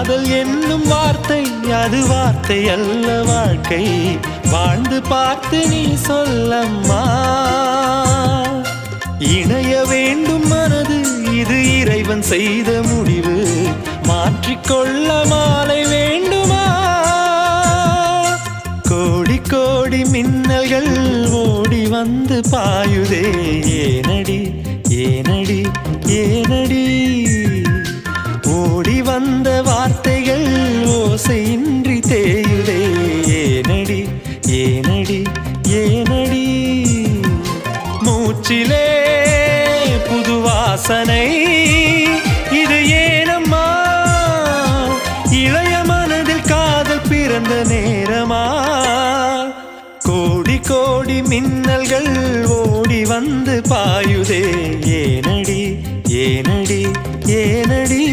காதல் என்னும் வார்த்தை அது வார்த்தை அல்ல வாழ்க்கை வாழ்ந்து பார்த்து நீ சொல்லம்மா இணைய வேண்டும் மனது இது இறைவன் செய்த முடிவு மாற்றிக்கொள்ள மாலை வேண்டுமா கோடி கோடி மின்னல்கள் ஓடி வந்து பாயுதே ஏனடி ஏனடி ஏனடி ஓடி வந்த வார்த்தைகள் ஓசையின்றி தேயுதே ஏனடி ஏனடி ஏனடி மூச்சிலே புது வாசனை இது ஏனம்மா இளைய மனதில் காதல் பிறந்த நேரமா கோடி கோடி மின்னல்கள் ஓடி வந்து பாயுதே ஏனடி ஏனடி ஏனடி